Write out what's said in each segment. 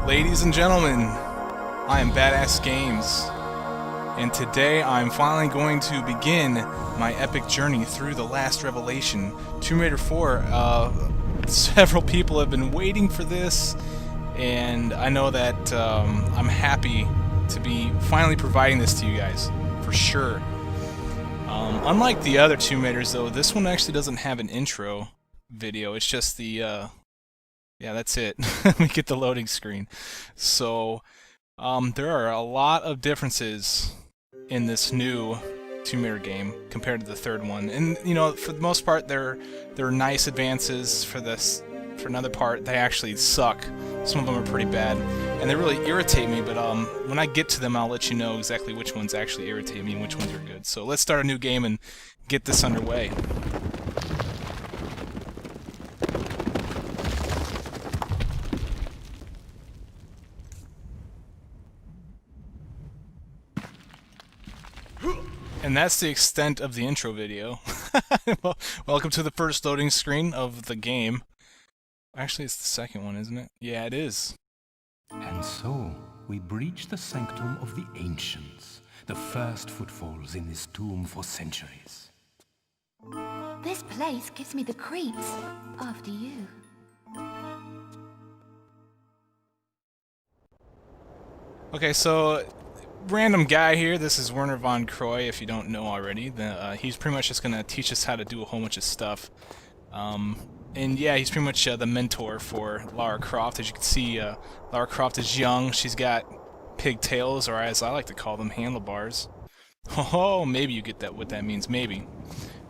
Ladies and gentlemen, I am Badass Games, and today I'm finally going to begin my epic journey through the last revelation, Tomb Raider 4. Several people have been waiting for this, and I know that I'm happy to be finally providing this to you guys, for sure. Unlike the other Tomb Raiders, though, this one actually doesn't have an intro video. It's just the yeah, that's it. We get the loading screen. So, there are a lot of differences in this new Tomb Raider game compared to the third one. And, you know, for the most part, they're nice advances. For this, for another part, they actually suck. Some of them are pretty bad. And they really irritate me, but when I get to them, I'll let you know exactly which ones actually irritate me and which ones are good. So let's start a new game and get this underway. And that's the extent of the intro video. Well, welcome to the first loading screen of the game. Actually, it's the second one, isn't it? Yeah, it is. And so, we breach the sanctum of the ancients, the first footfalls in this tomb for centuries. This place gives me the creeps. After you. Okay, so random guy here. This is Werner von Croy, if you don't know already. He's pretty much just going to teach us how to do a whole bunch of stuff. And yeah, he's pretty much the mentor for Lara Croft. As you can see, Lara Croft is young. She's got pigtails, or as I like to call them, handlebars. Oh, maybe you get that what that means. Maybe.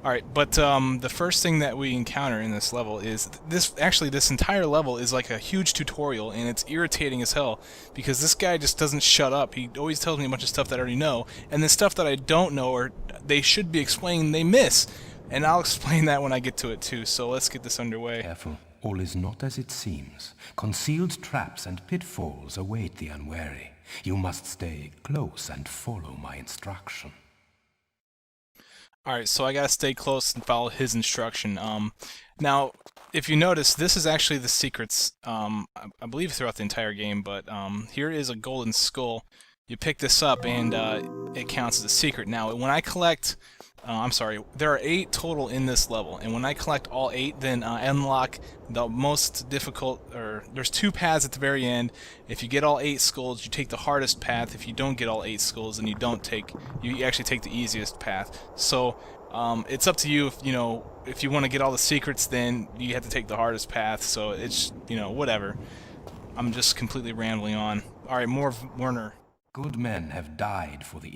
Alright, but the first thing that we encounter in this level is this. Actually, this entire level is like a huge tutorial, and it's irritating as hell because this guy just doesn't shut up. He always tells me a bunch of stuff that I already know, and the stuff that I don't know or they should be explaining, they miss. And I'll explain that when I get to it too. So let's get this underway. Careful, all is not as it seems. Concealed traps and pitfalls await the unwary. You must stay close and follow my instruction. Alright, so I gotta stay close and follow his instruction. Now, if you notice, this is actually the secrets, I believe throughout the entire game, but here is a golden skull. You pick this up and it counts as a secret. Now, when I collect, I'm sorry, there are 8 total in this level, and when I collect all 8, then I unlock the most difficult, or there's 2 paths at the very end. If you get all 8 skulls, you take the hardest path. If you don't get all 8 skulls, then you actually take the easiest path. So it's up to you if if you want to get all the secrets, then you have to take the hardest path. So it's whatever. I'm just completely rambling on. All right, more of Werner. Good men have died for the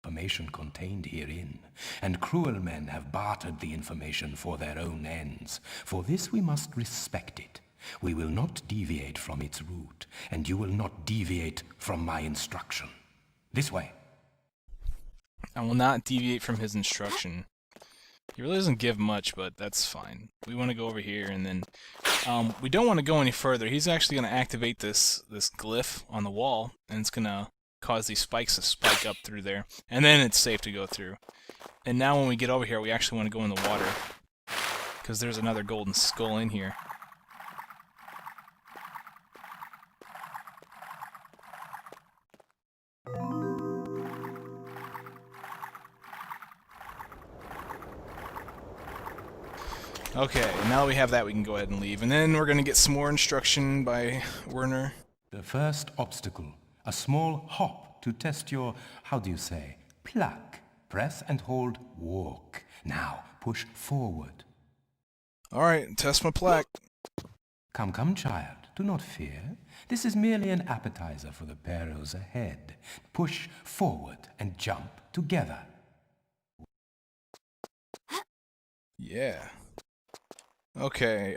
information contained herein, and cruel men have bartered the information for their own ends. For this we must respect it. We will not deviate from its route, and you will not deviate from my instruction. This way. I will not deviate from his instruction. He really doesn't give much, but that's fine. We want to go over here, and then we don't want to go any further. He's actually going to activate this glyph on the wall, and it's going to cause these spikes to spike up through there, and then it's safe to go through. And now when we get over here, we actually want to go in the water, because there's another golden skull in here. Okay, now that we have that, we can go ahead and leave. And then we're going to get some more instruction by Werner. The first obstacle. A small hop to test your, how do you say, pluck. Press and hold walk. Now, push forward. Alright, test my plaque. Come, come, child. Do not fear. This is merely an appetizer for the perils ahead. Push forward and jump together. Yeah. Okay,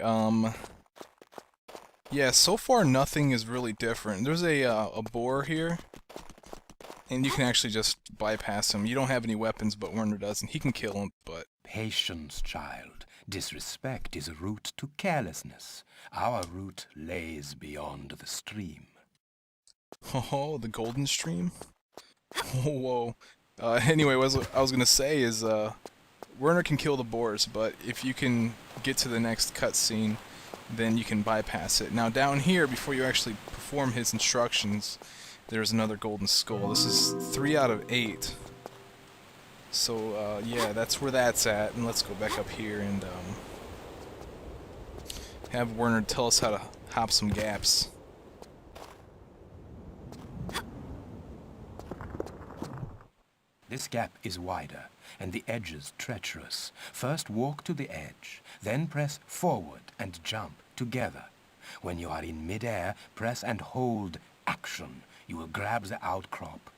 yeah, so far nothing is really different. There's a boar here, and you can actually just bypass him. You don't have any weapons, but Werner does, and he can kill him, but... Patience, child. Disrespect is a route to carelessness. Our route lays beyond the stream. Oh, the golden stream? Oh, whoa. Anyway, what I was gonna say is, Werner can kill the boars, but if you can get to the next cutscene, then you can bypass it. Now down here, before you actually perform his instructions, there's another golden skull. This is 3 out of 8. So yeah, that's where that's at. And let's go back up here and have Werner tell us how to hop some gaps. This gap is wider, and the edges treacherous. First walk to the edge, then press forward and jump together. When you are in mid-air, press and hold action. You will grab the outcrop.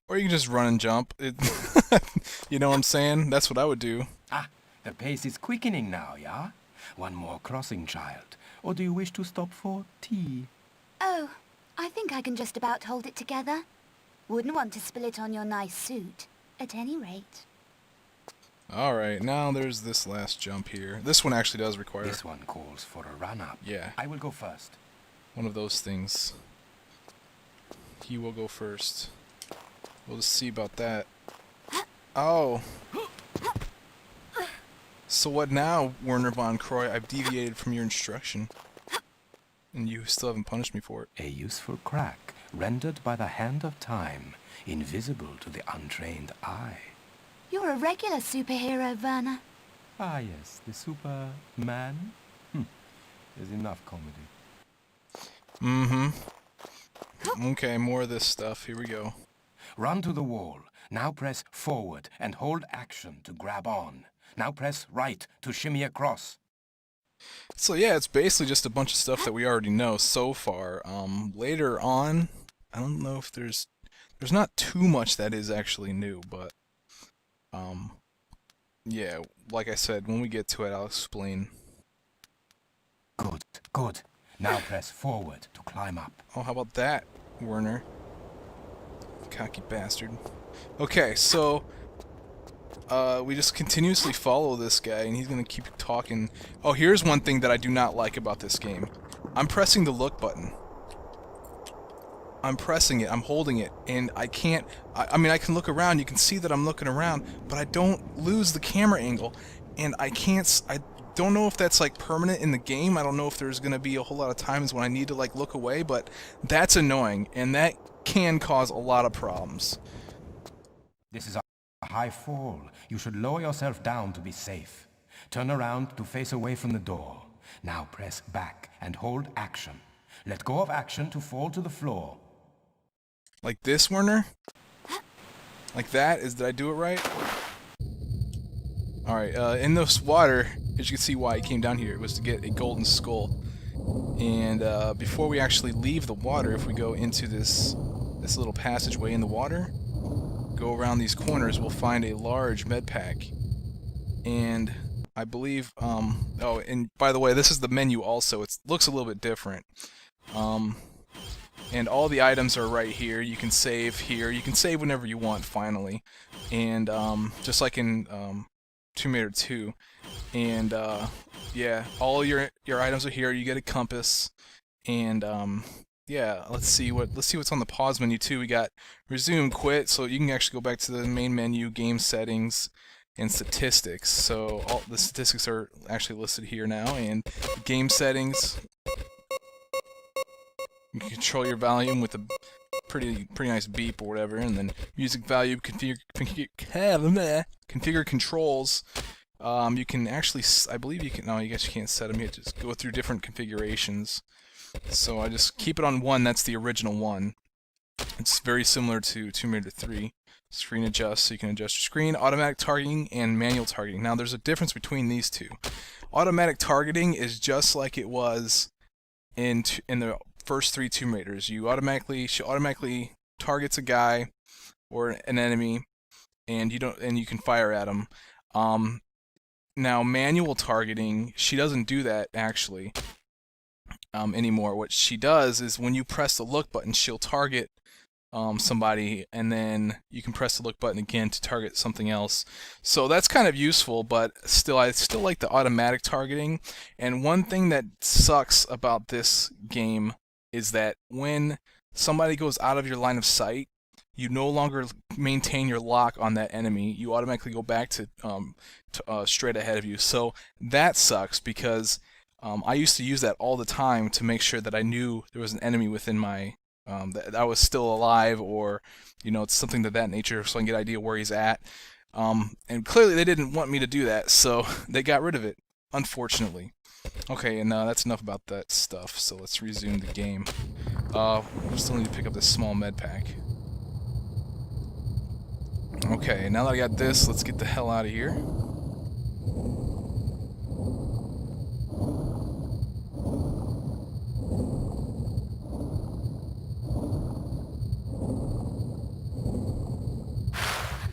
Or you can just run and jump. You know what I'm saying? That's what I would do. Ah, the pace is quickening now, yeah? One more crossing, child. Or do you wish to stop for tea? Oh, I think I can just about hold it together. Wouldn't want to spill it on your nice suit, at any rate. Alright, now there's this last jump here. This one actually does require... This one calls for a run-up. Yeah. I will go first. One of those things. He will go first. We'll just see about that. Oh! So what now, Werner von Croy? I've deviated from your instruction. And you still haven't punished me for it. A useful crack, rendered by the hand of time, invisible to the untrained eye. You're a regular superhero, Werner. Ah, yes, the Superman. There's enough comedy. Mm-hmm. Okay, more of this stuff. Here we go. Run to the wall. Now press forward and hold action to grab on. Now press right to shimmy across. So yeah, it's basically just a bunch of stuff that we already know so far. Later on, I don't know if there's not too much that is actually new, but yeah, like I said, when we get to it, I'll explain. Good, good. Now press forward to climb up. Oh, how about that, Werner? Cocky bastard. Okay, so we just continuously follow this guy, and he's gonna keep talking. Oh, here's one thing that I do not like about this game. I'm pressing the look button. I'm pressing it, I'm holding it, and I can't... I mean, I can look around, you can see that I'm looking around, but I don't lose the camera angle, and I can't... I don't know if that's, like, permanent in the game. I don't know if there's gonna be a whole lot of times when I need to, like, look away, but that's annoying, and that can cause a lot of problems. This is a high fall. You should lower yourself down to be safe. Turn around to face away from the door. Now press back and hold action. Let go of action to fall to the floor. Like this, Werner? Like that? Did I do it right? Alright, in this water, as you can see why I came down here, it was to get a golden skull. And before we actually leave the water, if we go into this little passageway in the water, go around these corners, we'll find a large med pack. And I believe, oh, and by the way, this is the menu also. It looks a little bit different. And all the items are right here. You can save here. You can save whenever you want, finally. And just like in Tomb Raider 2. And yeah, all your items are here. You get a compass. And yeah, let's see what's on the pause menu too. We got resume, quit, so you can actually go back to the main menu, game settings, and statistics. So all the statistics are actually listed here now. And game settings. You can control your volume with a pretty nice beep or whatever, and then music value, configure controls. You can actually, I believe you can. No, you guys can't set them. You have to just go through different configurations. So I just keep it on 1. That's the original one. It's very similar to Tomb Raider 3. Screen adjust, so you can adjust your screen. Automatic targeting and manual targeting. Now there's a difference between these two. Automatic targeting is just like it was in the first 3 Tomb Raiders. She automatically targets a guy or an enemy, and you can fire at him. Now manual targeting, she doesn't do that actually anymore. What she does is when you press the look button, she'll target somebody, and then you can press the look button again to target something else. So that's kind of useful, but still, I still like the automatic targeting. And one thing that sucks about this game is that when somebody goes out of your line of sight, you no longer maintain your lock on that enemy. You automatically go back to straight ahead of you. So that sucks because I used to use that all the time to make sure that I knew there was an enemy within my that I was still alive, or it's something to that nature, so I can get an idea where he's at. And clearly they didn't want me to do that, so they got rid of it, unfortunately. Okay, and that's enough about that stuff. So let's resume the game. We still need to pick up this small med pack. Okay, now that I got this, let's get the hell out of here.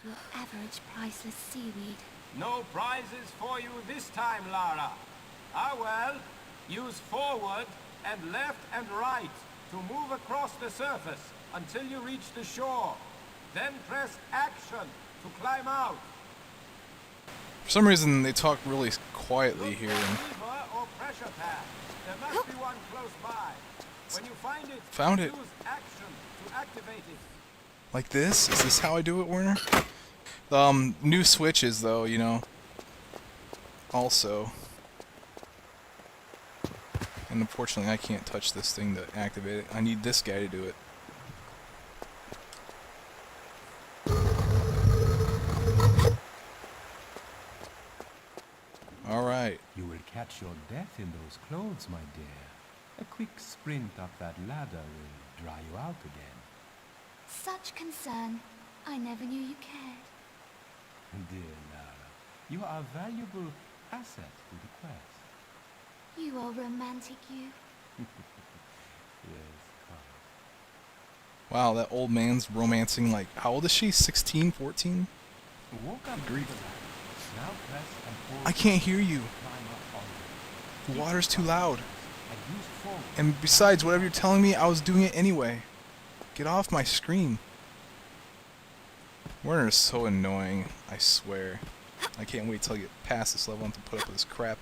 Your average priceless seaweed. No prizes for you this time, Lara. Ah well, use forward and left and right to move across the surface until you reach the shore. Then press action to climb out. For some reason, they talk really quietly Look here. for a lever or pressure pad. There must be one close by. When you find it, Found it. use action to activate it. Like this? Is this how I do it, Werner? New switches, though, also. And unfortunately, I can't touch this thing to activate it. I need this guy to do it. Alright. You will catch your death in those clothes, my dear. A quick sprint up that ladder will dry you out again. Such concern. I never knew you cared. Dear Lara, you are a valuable asset to the quest. You are romantic, you. Yes, quite. Wow, that old man's romancing, like, how old is she? 16, 14? Walk up to the Grief. ladder. Now press and hold. I can't hear you. Climb up on it. The water's too loud. And use forward. And besides, whatever you're telling me, I was doing it anyway. Get off my screen. Werner is so annoying, I swear. I can't wait till I get past this level and to put up with this crap.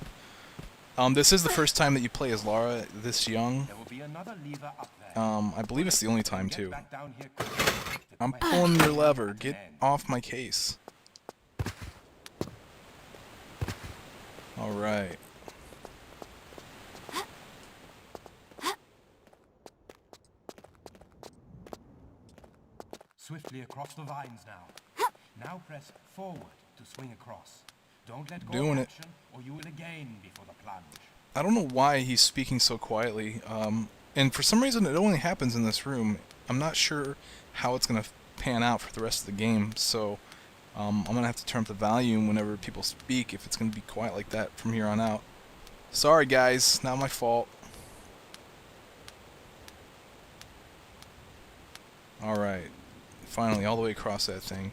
This is the first time that you play as Lara this young. There will be another lever up there. I believe it's the only time, Get too. back down here quickly. The I'm quest pulling your is lever. at Get an end. off my case. Alright. Swiftly across the vines now. Now press forward to swing across. Don't let go Doing of it. action, or you will again before the plunge. I don't know why he's speaking so quietly. And for some reason, it only happens in this room. I'm not sure how it's going to pan out for the rest of the game, so I'm going to have to turn up the volume whenever people speak if it's going to be quiet like that from here on out. Sorry, guys. Not my fault. Alright. Finally, all the way across that thing.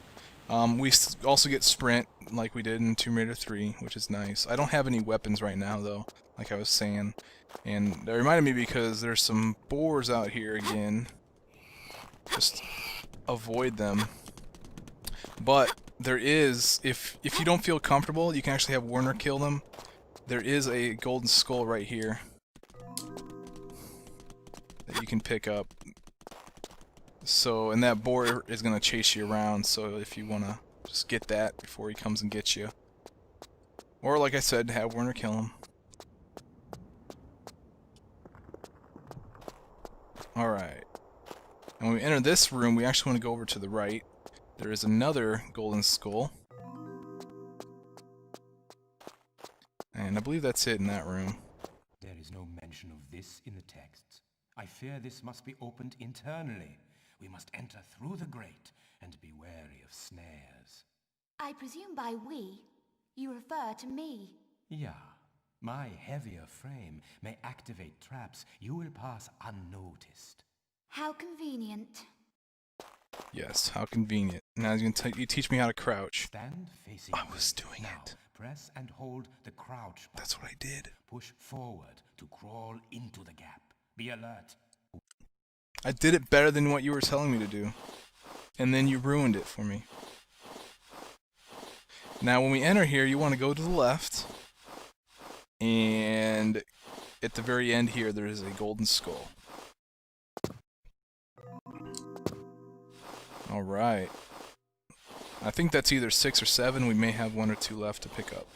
We also get sprint, like we did in Tomb Raider 3, which is nice. I don't have any weapons right now, though, like I was saying. And that reminded me because there's some boars out here again. Just avoid them. But there is, if you don't feel comfortable, you can actually have Werner kill them. There is a golden skull right here that you can pick up. So, and that boar is going to chase you around, so if you want to just get that before he comes and gets you. Or, like I said, have Werner kill him. Alright. And when we enter this room, we actually want to go over to the right. There is another golden skull. And I believe that's it in that room. There is no mention of this in the texts. I fear this must be opened internally. We must enter through the grate and be wary of snares. I presume by we, you refer to me. Yeah, my heavier frame may activate traps. You will pass unnoticed. How convenient. Yes, how convenient. Now he's going to you teach me how to crouch. Stand facing. I was grate. doing Now, it. press and hold the crouch button. That's what I did. Push forward to crawl into the gap. Be alert. I did it better than what you were telling me to do. And then you ruined it for me. Now when we enter here, you want to go to the left. And at the very end here, there is a golden skull. Alright. I think that's either 6 or 7. We may have 1 or 2 left to pick up.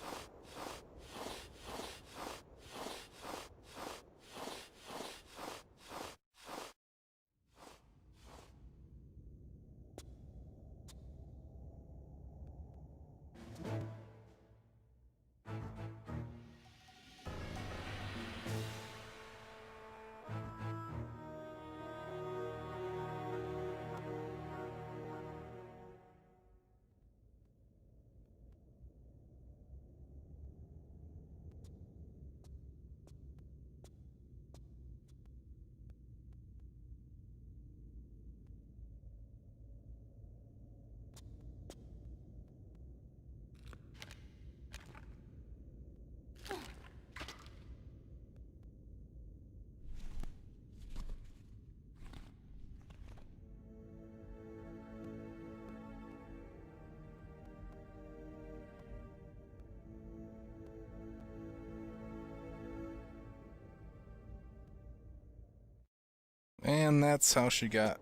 And that's how she got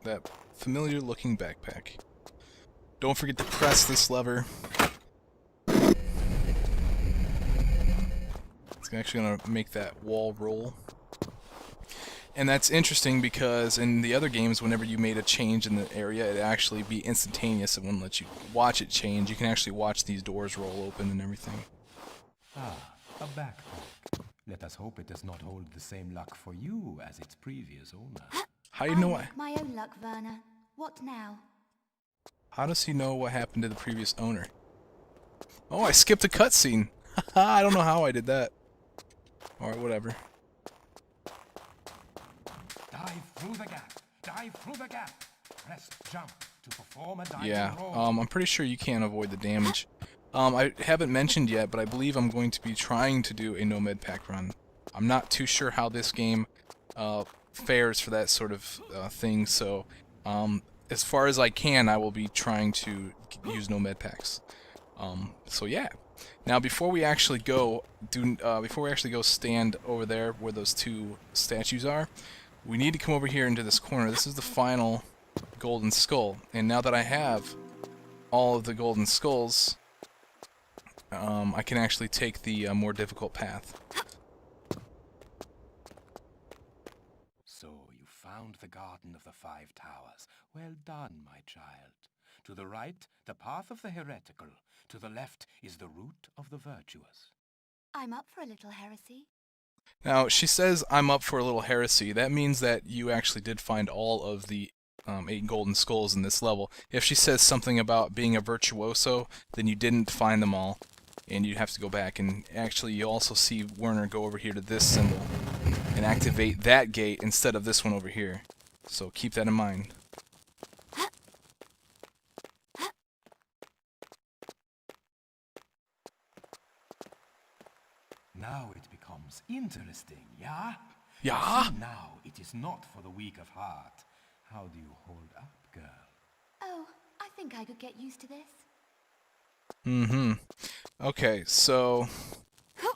that familiar looking backpack. Don't forget to press this lever. It's actually going to make that wall roll. And that's interesting because in the other games, whenever you made a change in the area, it'd actually be instantaneous. It wouldn't let you watch it change. You can actually watch these doors roll open and everything. Ah, a backpack. Let us hope it does not hold the same luck for you as its previous owner. How do you know what? Like my own luck, Werner. What now? How does he know what happened to the previous owner? Oh, I skipped a cutscene. I don't know how I did that. Alright, whatever. Dive through the gap. Dive through the gap. Press jump to perform a diving Yeah, roll. I'm pretty sure you can't avoid the damage. I haven't mentioned yet, but I believe I'm going to be trying to do a no med pack run. I'm not too sure how this game fares for that sort of thing, so as far as I can, I will be trying to use no med packs. So yeah. Now before we actually go stand over there where those two statues are, we need to come over here into this corner. This is the final golden skull, and now that I have all of the golden skulls, I can actually take the more difficult path. So you found the Garden of the Five Towers. Well done, my child. To the right, the path of the heretical. To the left is the route of the virtuous. I'm up for a little heresy. Now, she says, I'm up for a little heresy. That means that you actually did find all of the 8 golden skulls in this level. If she says something about being a virtuoso, then you didn't find them all, and you'd have to go back. And actually, you also see Werner go over here to this symbol and activate that gate instead of this one over here. So keep that in mind. Now it becomes interesting, yeah? Yeah? See, now it is not for the weak of heart. How do you hold up, girl? Oh, I think I could get used to this. Mm-hmm. Okay, so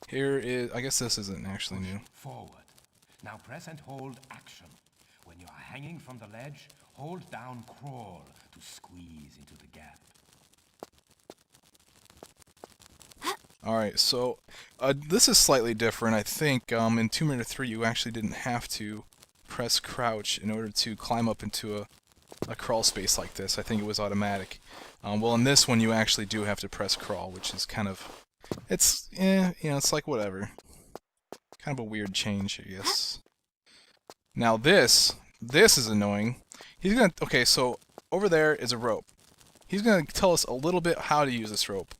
here is... I guess this isn't actually new. Forward. Now press and hold action. When you are hanging from the ledge, hold down crawl to squeeze into the gap. Alright, so this is slightly different. I think in Tomb Raider 3 you actually didn't have to press crouch in order to climb up into a crawl space like this. I think it was automatic. Well, in this one you actually do have to press crawl, which is kind of... It's, it's like whatever. Kind of a weird change, I guess. Now this is annoying. He's gonna... Okay, so over there is a rope. He's gonna tell us a little bit how to use this rope.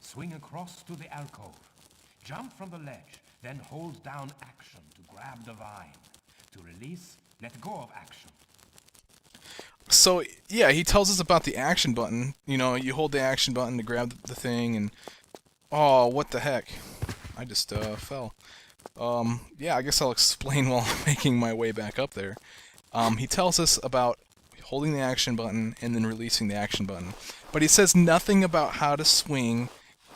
Swing across to the alcove. Jump from the ledge, then hold down action to grab the vine. To release, let go of action. So, yeah, he tells us about the action button. You know, you hold the action button to grab the thing, and... Oh, what the heck. I just fell. Yeah, I guess I'll explain while I'm making my way back up there. He tells us about holding the action button and then releasing the action button. But he says nothing about how to swing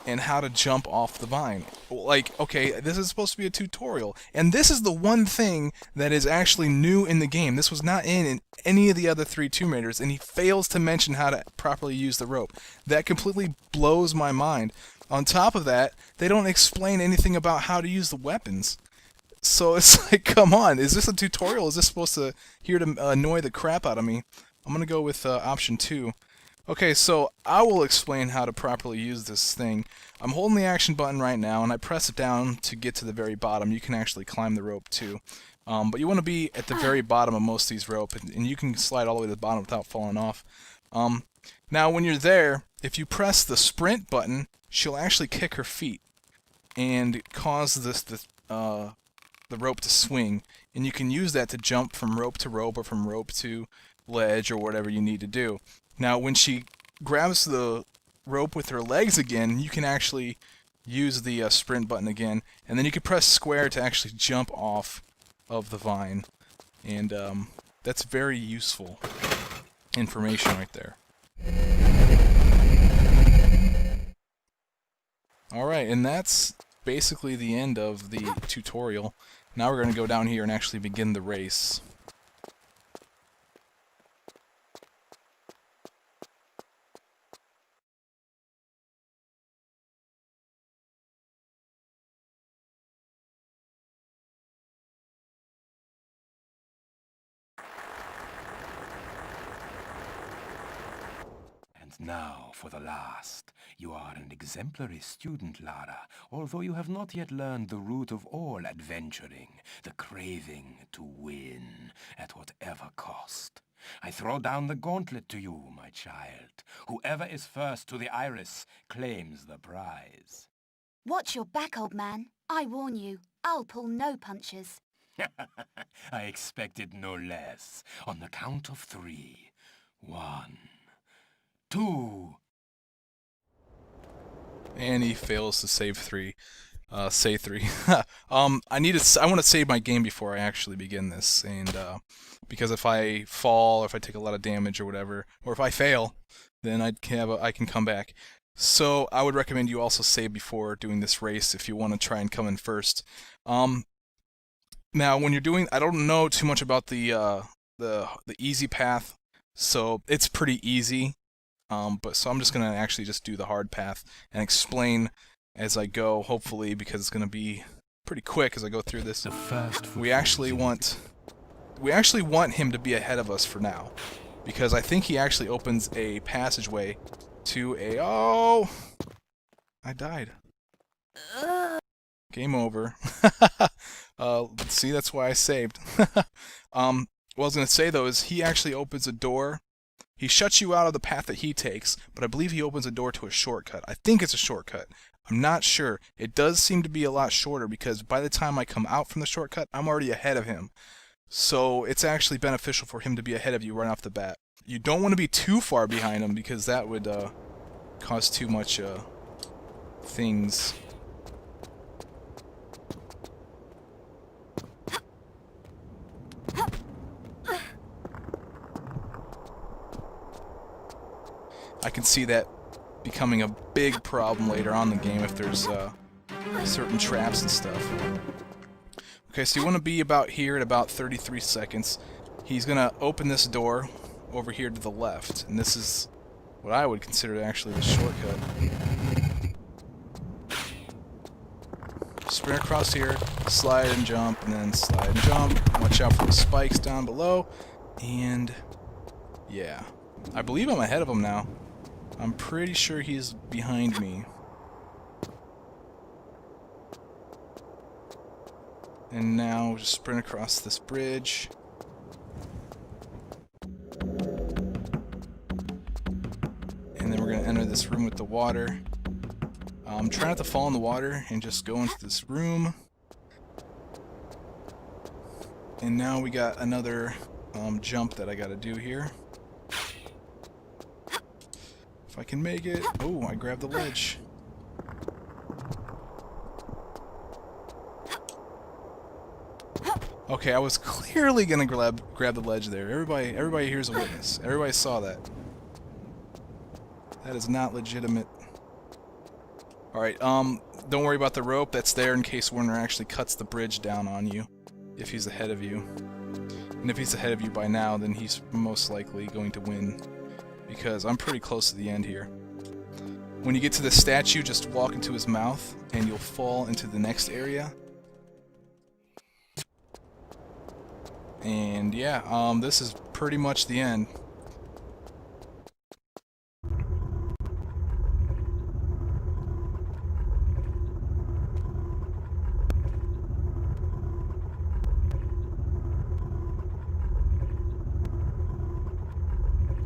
and how to jump off the vine. Like, okay, this is supposed to be a tutorial, and this is the one thing that is actually new in the game. This was not in any of the other 3 Tomb Raiders, and he fails to mention how to properly use the rope. That completely blows my mind. On top of that, they don't explain anything about how to use the weapons. So it's like, come on, is this a tutorial? Is this supposed to here to annoy the crap out of me? I'm gonna go with option 2. Okay, so I will explain how to properly use this thing. I'm holding the action button right now, and I press it down to get to the very bottom. You can actually climb the rope too. But you want to be at the very bottom of most of these ropes, and you can slide all the way to the bottom without falling off. Now, when you're there, if you press the sprint button, she'll actually kick her feet and cause the rope to swing. And you can use that to jump from rope to rope or from rope to ledge or whatever you need to do. Now, when she grabs the rope with her legs again, you can actually use the sprint button again, and then you can press square to actually jump off of the vine. And that's very useful information right there. Alright, and that's basically the end of the tutorial. Now we're going to go down here and actually begin the race. And now for the last. You are an exemplary student, Lara, although you have not yet learned the root of all adventuring, the craving to win, at whatever cost. I throw down the gauntlet to you, my child. Whoever is first to the iris claims the prize. Watch your back, old man. I warn you, I'll pull no punches. I expected no less. On the count of 3. 1, 2... And he fails to save 3. Say 3. I want to save my game before I actually begin this, and because if I fall, or if I take a lot of damage or whatever, or if I fail, then I can come back. So I would recommend you also save before doing this race if you want to try and come in first. Now, when you're doing, I don't know too much about the easy path, so it's pretty easy. So I'm just gonna actually just do the hard path and explain as I go, hopefully, because it's gonna be pretty quick as I go through this. We actually want him to be ahead of us for now, because I think he actually opens a passageway to a... Oh! I died. Game over. See, that's why I saved. What I was gonna say though is he actually opens a door. He shuts you out of the path that he takes, but I believe he opens a door to a shortcut. I think it's a shortcut. I'm not sure. It does seem to be a lot shorter because by the time I come out from the shortcut, I'm already ahead of him. So it's actually beneficial for him to be ahead of you right off the bat. You don't want to be too far behind him because that would cause too much things. I can see that becoming a big problem later on in the game if there's certain traps and stuff. Okay, so you want to be about here at about 33 seconds. He's going to open this door over here to the left, and this is what I would consider actually the shortcut. Sprint across here, slide and jump, and then slide and jump. Watch out for the spikes down below, and yeah. I believe I'm ahead of him now. I'm pretty sure he's behind me. And now just sprint across this bridge. And then we're going to enter this room with the water. Try not to fall in the water and just go into this room. And now we got another jump that I got to do here. If I can make it. Oh, I grabbed the ledge. Okay, I was clearly gonna grab the ledge there. Everybody here's a witness. Everybody saw that. That is not legitimate. Alright, don't worry about the rope. That's there in case Werner actually cuts the bridge down on you, if he's ahead of you. And if he's ahead of you by now, then he's most likely going to win, because I'm pretty close to the end here. When you get to the statue, just walk into his mouth, and you'll fall into the next area. And yeah, this is pretty much the end.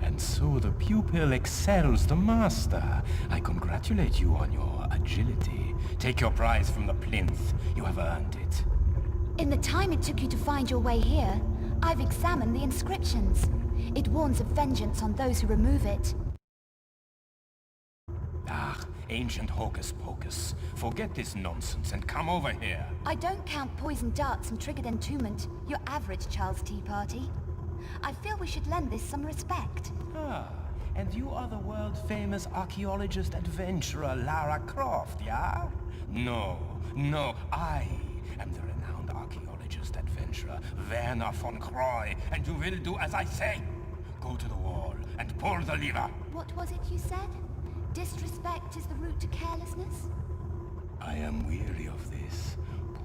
And so the pupil excels the master. I congratulate you on your agility. Take your prize from the plinth. You have earned it. In the time it took you to find your way here, I've examined the inscriptions. It warns of vengeance on those who remove it. Ah, ancient hocus-pocus. Forget this nonsense and come over here. I don't count poisoned darts and triggered entombment, your average Charles Tea Party. I feel we should lend this some respect. Ah, and you are the world-famous archaeologist adventurer Lara Croft, yeah? No, I am the renowned archaeologist adventurer, Werner von Croy, and you will do as I say. Go to the wall and pull the lever. What was it you said? Disrespect is the route to carelessness? I am weary of this.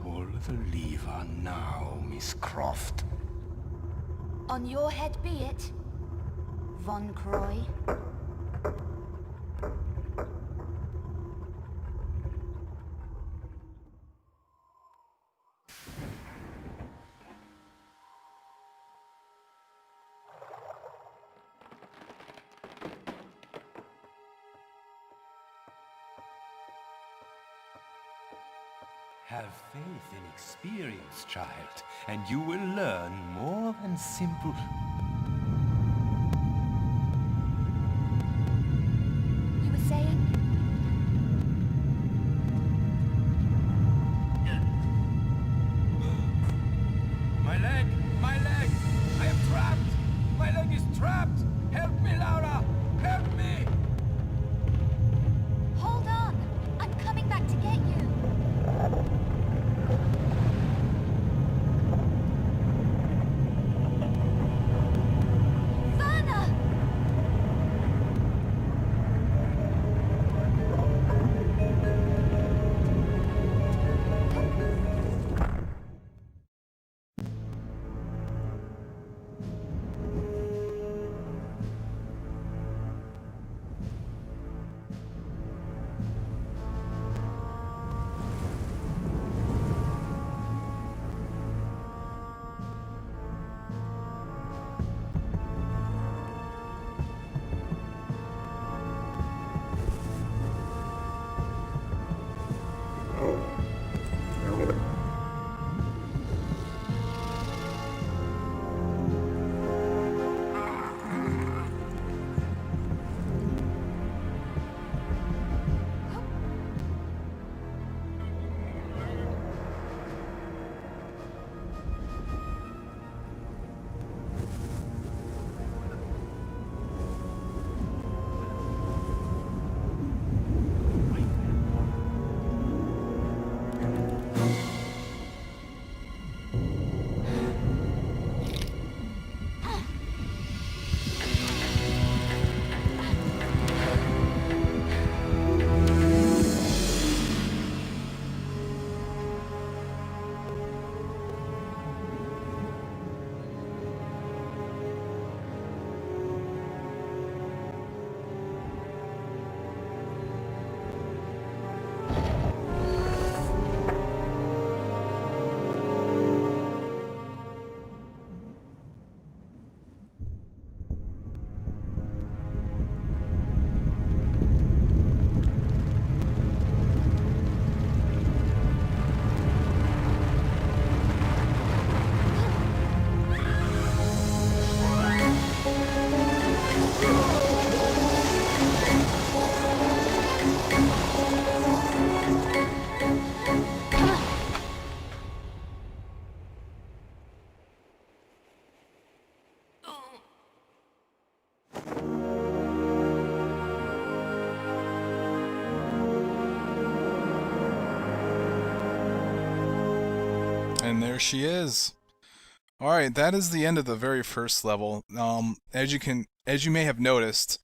Pull the lever now, Miss Croft. On your head be it, Von Croy. Have faith in experience, child, and you will learn more than simple... You were saying? My leg! My leg! I am trapped! My leg is trapped! Help me, Laura! Help me! Hold on! I'm coming back to get you! Werner! And there she is. Alright, that is the end of the very first level. As you may have noticed,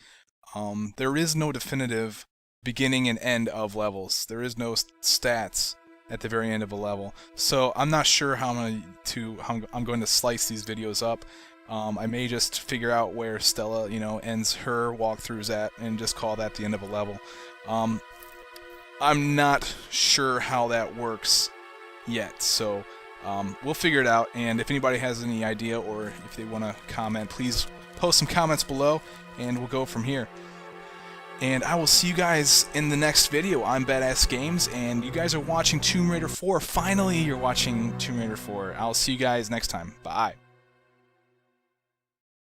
there is no definitive beginning and end of levels. There is no stats at the very end of a level. So I'm not sure how I'm going to slice these videos up. I may just figure out where Stella, ends her walkthroughs at and just call that the end of a level. I'm not sure how that works yet, so we'll figure it out. And if anybody has any idea or if they want to comment, please post some comments below and we'll go from here. And I will see you guys in the next video. I'm Badass Games, and you guys are watching Tomb Raider 4. Finally, you're watching Tomb Raider 4. I'll see you guys next time. Bye.